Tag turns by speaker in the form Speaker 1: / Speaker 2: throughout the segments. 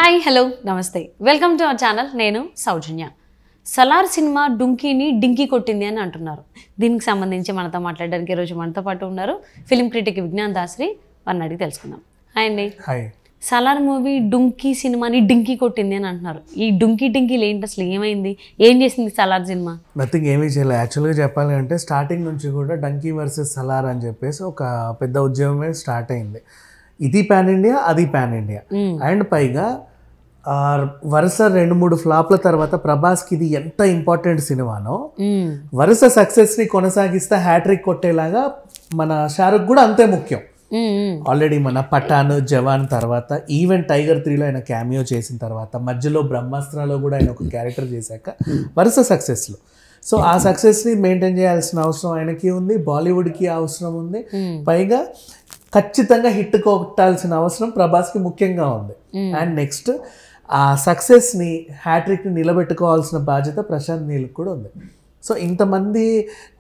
Speaker 1: Hi hello నమస్తే welcome to our channel. నేను సౌజన్య. Salaar cinema డుంకీని డింకీ కొట్టింది అని అంటున్నారు. దీనికి సంబంధించి మనతో మాట్లాడడానికి ఈరోజు మనతో పాటు ఉన్నారు ఫిలిం క్రిటిక్ విజ్ఞాన్ దాసరి. వారిని అడిగి తెలుసుకుందాం. హాయ్ అండి.
Speaker 2: హాయ్.
Speaker 1: సలార్ మూవీ డుంకీ సినిమాని డింకీ కొట్టింది అని అంటున్నారు. ఈ డింకీలు ఏంటి, అసలు ఏమైంది, ఏం చేసింది సలార్ సినిమా?
Speaker 2: నథింగ్, ఏమీ చేయలేదు. యాక్చువల్గా చెప్పాలి అంటే స్టార్టింగ్ నుంచి కూడా డంకీ వర్సెస్ సలార్ అని చెప్పేసి ఒక పెద్ద ఉద్యమమే స్టార్ట్ అయింది. ఇది పాన్ ఇండియా, అది పాన్ ఇండియా. అండ్ పైగా వరుస 2-3 ఫ్లాప్ల తర్వాత ప్రభాస్కి ఇది ఎంత ఇంపార్టెంట్ సినిమానో, వరుస సక్సెస్ని కొనసాగిస్తే హ్యాట్రిక్ కొట్టేలాగా మన షారుఖ్ కూడా అంతే ముఖ్యం. ఆల్రెడీ మన పఠాన్, జవాన్ తర్వాత ఈవెన్ టైగర్ 3లో ఆయన క్యామియో చేసిన తర్వాత మధ్యలో బ్రహ్మాస్త్రాలో కూడా ఆయన ఒక క్యారెక్టర్ చేశాక వరుస సక్సెస్లు. సో ఆ సక్సెస్ని మెయింటైన్ చేయాల్సిన అవసరం ఆయనకి ఉంది, బాలీవుడ్కి అవసరం ఉంది. పైగా ఖచ్చితంగా హిట్ కొట్టాల్సిన అవసరం ప్రభాస్కి ముఖ్యంగా ఉంది. అండ్ నెక్స్ట్ ఆ సక్సెస్ని, హ్యాట్రిక్ని నిలబెట్టుకోవాల్సిన బాధ్యత ప్రశాంత్ నీల్కి కూడా ఉంది. సో ఇంతమంది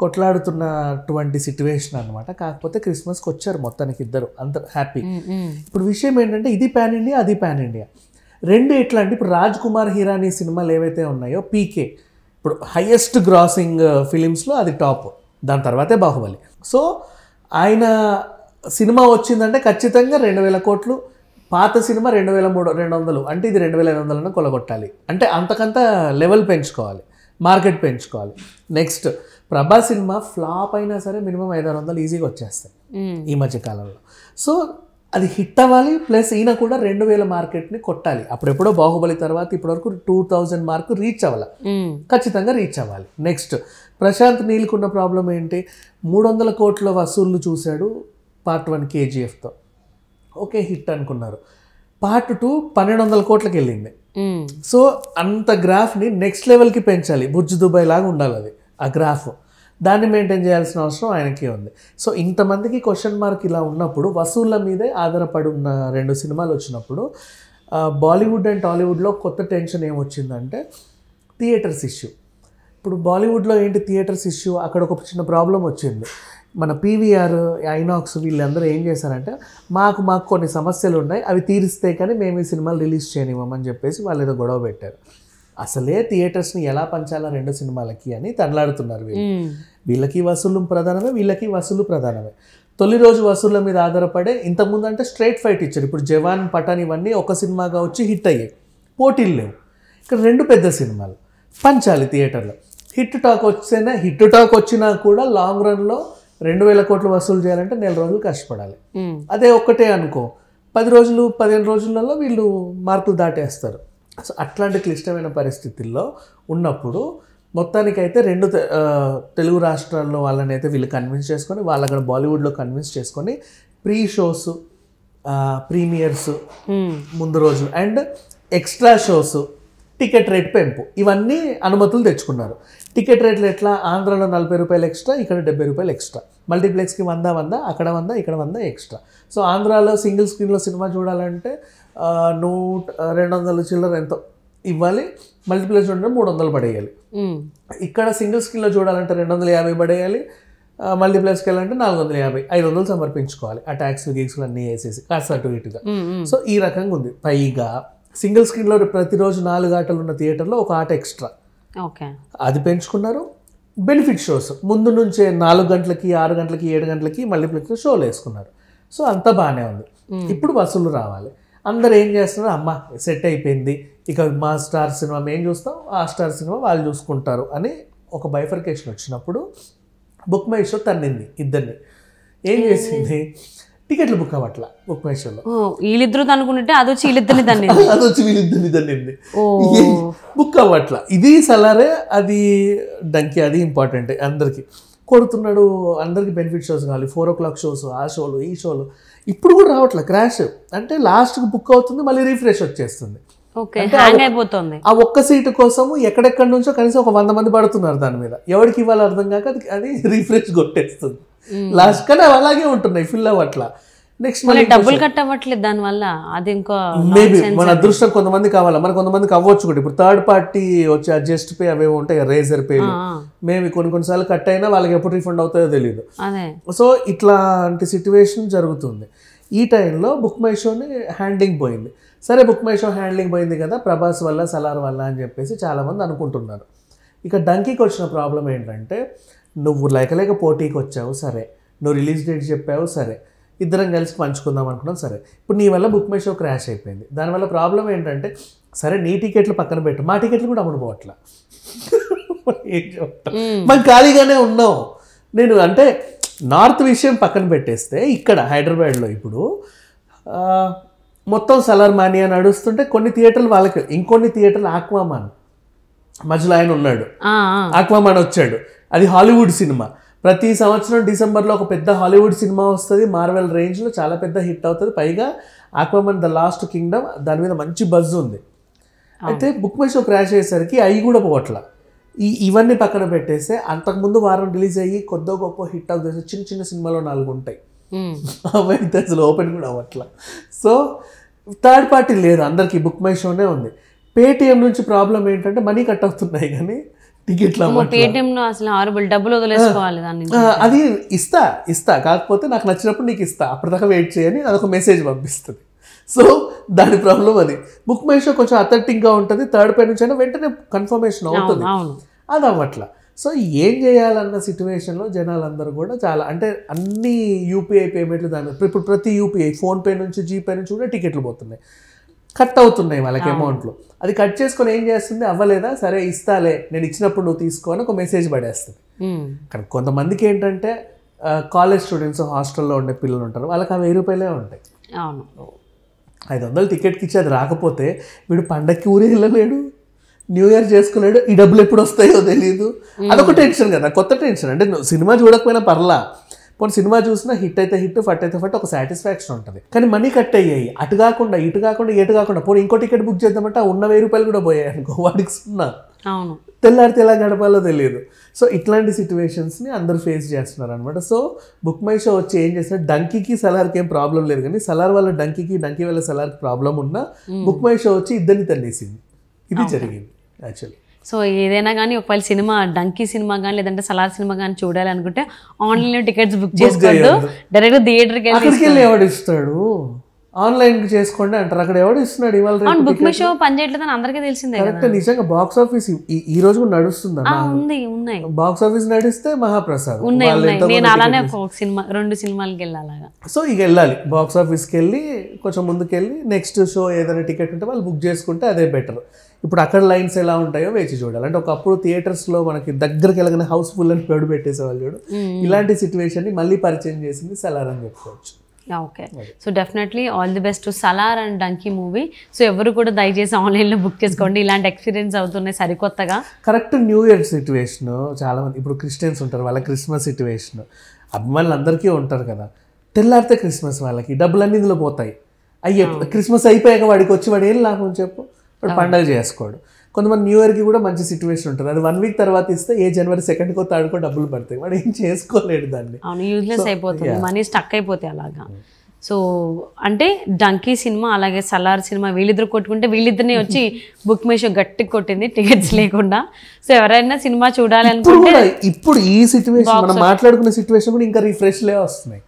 Speaker 2: కొట్లాడుతున్నటువంటి సిచ్యువేషన్ అనమాట. కాకపోతే క్రిస్మస్కి వచ్చారు మొత్తానికి ఇద్దరు, అంత హ్యాపీ. ఇప్పుడు విషయం ఏంటంటే ఇది పాన్ ఇండియా, అది పాన్ ఇండియా. రెండు ఎట్లా అంటే ఇప్పుడు రాజ్ కుమార్ హిరానీ సినిమాలు ఏవైతే ఉన్నాయో, పీకే ఇప్పుడు హైయెస్ట్ గ్రాసింగ్ ఫిలిమ్స్లో అది టాప్, దాని తర్వాతే బాహుబలి. సో ఆయన సినిమా వచ్చిందంటే ఖచ్చితంగా 2000 కోట్లు, పాత సినిమా 2300 అంటే ఇది 2500 కొలగొట్టాలి. అంటే అంతకంత లెవెల్ పెంచుకోవాలి, మార్కెట్ పెంచుకోవాలి. నెక్స్ట్ ప్రభాస్ సినిమా ఫ్లాప్ అయినా సరే మినిమం 500 ఈజీగా వచ్చేస్తాయి ఈ మధ్య కాలంలో. సో అది హిట్ అవ్వాలి, ప్లస్ ఈయన కూడా 2000 మార్కెట్ని కొట్టాలి. అప్పుడెప్పుడో బాహుబలి తర్వాత ఇప్పటివరకు 2000 మార్కు రీచ్ అవ్వాలి, ఖచ్చితంగా రీచ్ అవ్వాలి. నెక్స్ట్ ప్రశాంత్ నీల్కున్న ప్రాబ్లం ఏంటి, 300 కోట్ల వసూళ్లు చూశాడు పార్ట్ 1 కేజీఎఫ్తో, ఓకే హిట్ అనుకున్నారు. పార్ట్ 2 1200 కోట్లకి వెళ్ళింది. సో అంత గ్రాఫ్ని నెక్స్ట్ లెవెల్కి పెంచాలి, బుర్జ్ దుబాయ్ లాగా ఉండాలి అది ఆ గ్రాఫ్. దాన్ని మెయింటైన్ చేయాల్సిన అవసరం ఆయనకి ఉంది. సో ఇంతమందికి క్వశ్చన్ మార్క్ ఇలా ఉన్నప్పుడు, వసూళ్ళ మీదే ఆధారపడి ఉన్న 2 సినిమాలు వచ్చినప్పుడు బాలీవుడ్ అండ్ టాలీవుడ్లో కొత్త టెన్షన్ ఏమొచ్చిందంటే థియేటర్స్ ఇష్యూ. ఇప్పుడు బాలీవుడ్లో ఏంటి థియేటర్స్ ఇష్యూ, అక్కడ ఒక చిన్న ప్రాబ్లం వచ్చింది. మన పీవీఆర్, ఐనాక్స్ వీళ్ళందరూ ఏం చేశారంటే మాకు కొన్ని సమస్యలు ఉన్నాయి, అవి తీరిస్తే కానీ మేము ఈ సినిమాలు రిలీజ్ చేయనివ్వమని చెప్పేసి వాళ్ళు ఏదో గొడవ పెట్టారు. అసలే థియేటర్స్ని ఎలా పంచాలా 2 సినిమాలకి అని తనలాడుతున్నారు వీళ్ళు. వీళ్ళకి వసూలు ప్రధానమే, వీళ్ళకి వసూలు ప్రధానమే. తొలి రోజు వసూళ్ళ మీద ఆధారపడే, ఇంతకుముందు అంటే స్ట్రైట్ ఫైట్ ఇచ్చారు. ఇప్పుడు జవాన్, పఠాన్ ఇవన్నీ ఒక సినిమాగా వచ్చి హిట్ అయ్యాయి, పోటీలు లేవు. ఇక్కడ 2 పెద్ద సినిమాలు పంచాలి థియేటర్లో. హిట్ టాక్ వచ్చినా కూడా లాంగ్ రన్లో 2000 కోట్లు వసూలు చేయాలంటే 4 రోజులు కష్టపడాలి. అదే ఒక్కటే అనుకో 10 రోజులు 15 రోజులలో వీళ్ళు మార్కులు దాటేస్తారు. సో అట్లాంటి క్లిష్టమైన పరిస్థితుల్లో ఉన్నప్పుడు మొత్తానికైతే 2 తెలుగు రాష్ట్రాల్లో వాళ్ళని అయితే వీళ్ళు కన్విన్స్ చేసుకొని, వాళ్ళు అక్కడ బాలీవుడ్లో కన్విన్స్ చేసుకొని ప్రీ షోస్, ప్రీమియర్స్ ముందు రోజు and extra shows, ticket rate పెంపు, ఇవన్నీ అనుమతులు తెచ్చుకున్నారు. టికెట్ రేట్లు ఎట్లా, ఆంధ్రాలో 40 రూపాయలు ఎక్స్ట్రా, ఇక్కడ 70 రూపాయలు ఎక్స్ట్రా. మల్టీప్లెక్స్కి 100 అక్కడ 100 ఇక్కడ 100 ఎక్స్ట్రా. సో ఆంధ్రాలో సింగిల్ స్క్రీన్లో సినిమా చూడాలంటే 200 చిల్లర ఎంతో ఇవ్వాలి, మల్టీప్లెక్స్ చూడాలంటే 300 పడేయాలి. ఇక్కడ సింగిల్ స్క్రీన్లో చూడాలంటే 250 పడేయాలి, మల్టీప్లెక్స్కి వెళ్ళాలంటే 450, 500 సమర్పించుకోవాలి. ఆ ట్యాక్స్లు గీక్స్లు అన్నీ వేసేసి కాస్త అటు ఇటుగా. సో ఈ రకంగా ఉంది. పైగా సింగిల్ స్క్రీన్లో ప్రతిరోజు 4 ఆటలు ఉన్న థియేటర్లో ఒక ఆట ఎక్స్ట్రా, అది పెంచుకున్నారు. బెనిఫిట్ షోస్ ముందు నుంచే 4 గంటలకి, 6 గంటలకి, 7 గంటలకి మల్టీప్లెక్స్లో షోలు వేసుకున్నారు. సో అంతా బాగానే ఉంది. ఇప్పుడు వసూలు రావాలి. అందరు ఏం చేస్తున్నారు, అమ్మ సెట్ అయిపోయింది, ఇక మా స్టార్ సినిమా మేము చూస్తాం, ఆ స్టార్ సినిమా వాళ్ళు చూసుకుంటారు అని ఒక బైఫర్కేషన్ వచ్చినప్పుడు బుక్ మై షో తన్నింది ఇద్దరిని. ఏం చేసింది, టికెట్లు బుక్ అవ్వట్లా బుక్ మై షోలో.
Speaker 1: వీళ్ళిద్దరు అనుకుంటే అది వచ్చి వీళ్ళిద్దరిని
Speaker 2: తన్నింది, బుక్ అవ్వట్లా. ఇది సలారే, అది డంకీ, అది ఇంపార్టెంట్. అందరికీ కొడుతున్నాడు, అందరికీ బెనిఫిట్ షోస్ కావాలి, 4 o'clock షోస్, ఆ షోలు ఈ షోలు. ఇప్పుడు కూడా రావట్లే, క్రాష్. అంటే లాస్ట్కి బుక్ అవుతుంది, మళ్ళీ రీఫ్రెష్ వచ్చేస్తుంది. ఆ ఒక్క సీటు కోసము ఎక్కడెక్కడి నుంచో కనీసం ఒక 100 మంది పడుతున్నారు దాని మీద. ఎవరికి ఇవ్వాలి అర్థం కాక అది రీఫ్రెష్ కొట్టేస్తుంది లాస్ట్. కానీ అవి అలాగే ఉంటున్నాయి, ఫిల్ అవ్వట్లా. నెక్స్ట్
Speaker 1: డబ్బులు కట్ అవ్వట్లేదు దానివల్ల. అది ఇంకో
Speaker 2: మేబీ మన అదృష్టం, కొంతమంది కావాలా, మరి కొంతమందికి అవ్వచ్చు కూడా. ఇప్పుడు థర్డ్ పార్టీ వచ్చి అడ్జస్ట్ పే అవి ఉంటాయి, రేజర్ పేలు, మేబీ కొన్నిసార్లు కట్ అయినా వాళ్ళకి ఎప్పుడు రిఫండ్ అవుతాయో తెలియదు. సో ఇట్లాంటి సిచ్యువేషన్ జరుగుతుంది. ఈ టైంలో బుక్ మై షోని హ్యాండింగ్ పోయింది. సరే బుక్ మై షో హ్యాండ్లింగ్ పోయింది కదా ప్రభాస్ వల్ల సలార్ వల్ల అని చెప్పేసి చాలామంది అనుకుంటున్నారు. ఇక డంకీకి వచ్చిన ప్రాబ్లం ఏంటంటే నువ్వు లేక పోటీకి వచ్చావు సరే, నువ్వు రిలీజ్ డేట్ చెప్పావు సరే, ఇద్దరం కలిసి పంచుకుందాం అనుకున్నాం సరే, ఇప్పుడు నీ వల్ల బుక్ మై షో క్రాష్ అయిపోయింది. దానివల్ల ప్రాబ్లం ఏంటంటే సరే నీ టికెట్లు పక్కన పెట్టు, మా టికెట్లు కూడా అమ్ముడు పోవట్లా. ఏం చెప్తా, మనం ఖాళీగానే ఉన్నాం. నేను అంటే నార్త్ విషయం పక్కన పెట్టేస్తే ఇక్కడ హైదరాబాద్లో ఇప్పుడు మొత్తం సలార్ మానియా నడుస్తుంటే కొన్ని థియేటర్లు వాళ్ళకి, ఇంకొన్ని థియేటర్లు ఆక్వామాన్ మధ్యలో ఆయన ఉన్నాడు, ఆక్వామాన్ వచ్చాడు. అది హాలీవుడ్ సినిమా. ప్రతి సంవత్సరం డిసెంబర్లో ఒక పెద్ద హాలీవుడ్ సినిమా వస్తుంది, మార్వెల్ రేంజ్లో చాలా పెద్ద హిట్ అవుతుంది. పైగా ఆక్వామాన్ ద లాస్ట్ కింగ్డమ్ దాని మీద మంచి బజ్ ఉంది. అయితే బుక్ మై షో క్రాష్ అయ్యేసరికి అవి కూడా పోవట్లా. ఇవన్నీ పక్కన పెట్టేస్తే అంతకుముందు వారం రిలీజ్ అయ్యి కొద్దో గొప్ప హిట్ అవుతుంది చిన్న చిన్న సినిమాలో 4 ఉంటాయి, అవైతే అసలు ఓపెన్ కూడా అవ్వట్లా. సో థర్డ్ పార్టీ లేదు, అందరికీ బుక్ మై షోనే ఉంది. పేటిఎం నుంచి ప్రాబ్లం ఏంటంటే మనీ కట్ అవుతున్నాయి కానీ టికెట్లు
Speaker 1: పేటిఎంలో అసలు హారబుల్ డబ్బులు వదిలేసుకోవాలి.
Speaker 2: అది ఇస్తా కాకపోతే నాకు నచ్చినప్పుడు నీకు ఇస్తా, అప్పటిదాకా వెయిట్ చేయని అదొక మెసేజ్ పంపిస్తుంది. సో దాని ప్రాబ్లం అది. బుక్ మై షో కొంచెం అథెంటిక్గా ఉంటుంది, థర్డ్ పై నుంచి అయినా వెంటనే కన్ఫర్మేషన్ అవుతుంది, అది అవ్వట్లా. సో ఏం చేయాలన్న సిచ్యువేషన్లో జనాలందరూ కూడా చాలా అంటే అన్ని యూపీఐ పేమెంట్లు దాని ఇప్పుడు ప్రతి యూపీఐ ఫోన్పే నుంచి జీపే నుంచి కూడా టికెట్లు పోతున్నాయి, కట్ అవుతున్నాయి వాళ్ళకి అమౌంట్లు. అది కట్ చేసుకొని ఏం చేస్తుంది, అవ్వలేదా సరే ఇస్తాలే నేను ఇచ్చినప్పుడు నువ్వు తీసుకో అని ఒక మెసేజ్ పడేస్తుంది. కానీ కొంతమందికి ఏంటంటే కాలేజ్ స్టూడెంట్స్ హాస్టల్లో ఉండే పిల్లలు ఉంటారు, వాళ్ళకి ఆ 1000 రూపాయలే ఉంటాయి. 500 టికెట్కి ఇచ్చి అది రాకపోతే వీడు పండక్కి ఊరే వెళ్ళలేడు, న్యూ ఇయర్ చేసుకోలేడు, ఈ డబ్బులు ఎప్పుడు వస్తాయో తెలియదు. అదొక టెన్షన్ కదా, కొత్త టెన్షన్. అంటే సినిమా చూడకపోయినా పర్లా, పోనీ సినిమా చూసినా హిట్ అయితే హిట్, ఫట్ అయితే ఫట్, ఒక సాటిస్ఫాక్షన్ ఉంటుంది. కానీ మనీ కట్ అయ్యాయి, అటు కాకుండా ఇటు కాకుండా ఎటు కాకుండా పోనీ ఇంకో టికెట్ బుక్ చేద్దామంటే ఆ ఉన్న 1000 రూపాయలు కూడా పోయాయి అనుకో, వాడికి సున్నా. తెల్లారితే ఎలా గడపాలో తెలియదు. సో ఇట్లాంటి సిచ్యువేషన్స్ని అందరూ ఫేస్ చేస్తున్నారు అనమాట. సో బుక్ మై షో వచ్చి ఏం చేస్తున్నారు, డంకీకి సలార్కి ఏం ప్రాబ్లం లేదు, కానీ సలార్ వల్ల డంకీకి, డంకీ వల్ల సలార్కి ప్రాబ్లం ఉన్నా బుక్ మై షో వచ్చి ఇద్దరిని తన్నేసింది. ఇది జరిగింది యాక్చువల్లీ.
Speaker 1: సో ఏదైనా కానీ ఒకవేళ సినిమా డంకీ సినిమా కానీ లేదంటే సలార్ సినిమా కానీ చూడాలి అనుకుంటే ఆన్లైన్లో టికెట్స్ బుక్ చేసుకోవద్దు, డైరెక్ట్ థియేటర్కి
Speaker 2: వెళ్ళి ఎవడు ఇస్తాడు, ఆన్లైన్ చేసుకోండి అంటారు, అక్కడ ఎవడు ఇస్తున్నాడు ఇవాళ.
Speaker 1: బుక్ మై షో పని చేయట్లేదని అందరికీ తెలిసిందే.
Speaker 2: కరెక్ట్, నిజంగా బాక్స్ ఆఫీస్ ఈ రోజు కూడా నడుస్తుంది,
Speaker 1: ఉన్నాయి
Speaker 2: బాక్స్ ఆఫీస్ నడిస్తే మహాప్రసాద్
Speaker 1: ఉన్నాయి. నేను అలానే ఒక సినిమా 2 సినిమాలకి వెళ్ళాలి. సో
Speaker 2: ఇక వెళ్ళాలి బాక్స్ ఆఫీస్కి వెళ్ళి కొంచెం ముందుకెళ్ళి నెక్స్ట్ షో ఏదైనా టికెట్ ఉంటే వాళ్ళు బుక్ చేసుకుంటే అదే బెటర్. ఇప్పుడు అక్కడ లైన్స్ ఎలా ఉంటాయో వేచి చూడాలి. అంటే ఒకప్పుడు థియేటర్స్లో మనకి దగ్గరికి వెళ్ళగానే హౌస్ఫుల్ అని పేరు పెట్టేసేవాళ్ళు చూడు, ఇలాంటి సిచ్యువేషన్ని మళ్ళీ పరిచయం చేసింది సలార్ అని చెప్పుకోవచ్చు.
Speaker 1: Okay, so definitely all the best to Salaar and donkey movie. So ఎవరు కూడా దయచేసి ఆన్లైన్లో బుక్ చేసుకోండి, ఇలాంటి ఎక్స్పీరియన్స్ అవుతున్నాయి సరికొత్తగా.
Speaker 2: కరెక్ట్ న్యూ ఇయర్ సిచ్యువేషన్ చాలామంది ఇప్పుడు క్రిస్టియన్స్ ఉంటారు, వాళ్ళ క్రిస్మస్ సిచ్యువేషన్ అభిమానులు అందరికీ ఉంటారు కదా, తెల్లారితే క్రిస్మస్ వాళ్ళకి డబ్బులన్నీ ఇందులో పోతాయి. అయ్యే క్రిస్మస్ అయిపోయాక వాడికి వచ్చి వాడు ఏం లాభం చెప్పు, వాడు పండగ చేసుకోడు. కొంతమంది న్యూ ఇయర్కి కూడా మంచి సిచ్యువేషన్ ఉంటుంది, అది 1 వీక్ తర్వాత ఇస్తే ఏ జనవరి 2వ 3వ డబ్బులు పడతాయి, వాడు ఏం చేసుకోలేడు దాన్ని.
Speaker 1: అవును, యూజ్లెస్ అయిపోతుంది, మనీ స్టక్ అయిపోతాయి అలాగా. సో అంటే డంకీ సినిమా అలాగే సలార్ సినిమా వీళ్ళిద్దరు కొట్టుకుంటే వీళ్ళిద్దరిని వచ్చి బుక్ మై షో గట్టి కొట్టింది టికెట్స్ లేకుండా. సో ఎవరైనా సినిమా చూడాలి అనుకుంటే
Speaker 2: ఇప్పుడు ఈ సిచ్యువేషన్ మనం మాట్లాడుకునే సిచ్యువేషన్ కూడా ఇంకా రిఫ్రెష్లే వస్తున్నాయి,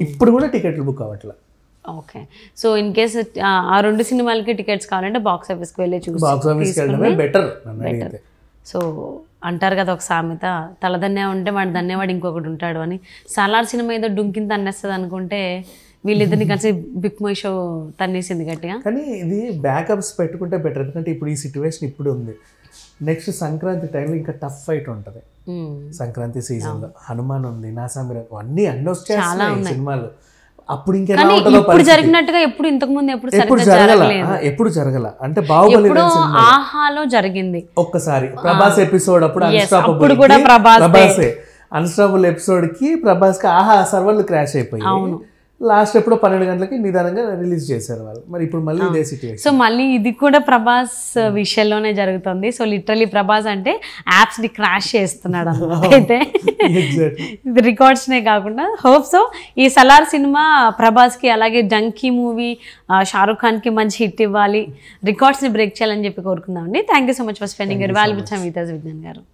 Speaker 2: ఇప్పుడు కూడా టికెట్లు బుక్ అవ్వట్లా.
Speaker 1: ఓకే, సో ఇన్ కేస్ ఆ 2 సినిమాలకి టికెట్స్ కావాలంటే బాక్స్ ఆఫీస్కి వెళ్ళి చూసి
Speaker 2: బెటర్.
Speaker 1: సో అంటారు కదా ఒక సామెత, తలదన్నే ఉంటే వాడు దన్నేవాడు ఇంకొకటి ఉంటాడు అని. సలార్ సినిమా ఏదో డుంకిని తన్నేస్తుంది అనుకుంటే వీళ్ళిద్దరిని కలిసి బుక్ మై షో తన్నేసింది గట్టిగా.
Speaker 2: కానీ ఇది బ్యాకప్స్ పెట్టుకుంటే బెటర్, ఎందుకంటే ఇప్పుడు ఈ సిచ్యువేషన్ ఇప్పుడు ఉంది. నెక్స్ట్ సంక్రాంతి టైంలో ఇంకా టఫ్ ఫైట్ ఉంటుంది. సంక్రాంతి సీజన్లో హనుమాన్ ఉంది, నాసామిరా అన్నీ వచ్చేస్తాయి సినిమాలు. అప్పుడు
Speaker 1: ఇంకెప్పుడు జరిగినట్టుగా
Speaker 2: ఎప్పుడు జరగల అంటే బాహుబలి
Speaker 1: ఆహాలో జరిగింది
Speaker 2: ఒక్కసారి. ప్రభాస్ ఎపిసోడ్ అప్పుడు అన్స్టాపబుల్ ఎపిసోడ్ కి ప్రభాస్ కి ఆహా సర్వర్లు క్రాష్ అయిపోయాయి. లాస్ట్ ఎప్పుడో 12 గంటలకి నిదానంగా రిలీజ్ చేశారు వాళ్ళు. మరి ఇప్పుడు మళ్ళీ ఇదే సిచ్యువేషన్.
Speaker 1: సో మళ్ళీ ఇది కూడా ప్రభాస్ విషయంలోనే జరుగుతుంది. సో లిటరలీ ప్రభాస్ అంటే యాప్స్ ని క్రాష్ చేస్తున్నాడు అన్నమాట. అయితే ఇది రికార్డ్స్నే కాకుండా హోప్ సో ఈ సలార్ సినిమా ప్రభాస్ కి అలాగే డంకీ మూవీ షారూక్ ఖాన్ కి మంచి హిట్ ఇవ్వాలి, రికార్డ్స్ ని బ్రేక్ చేయాలని చెప్పి కోరుకుందామండి. Thank you so much for spending your valuable time with us Vignan గారు.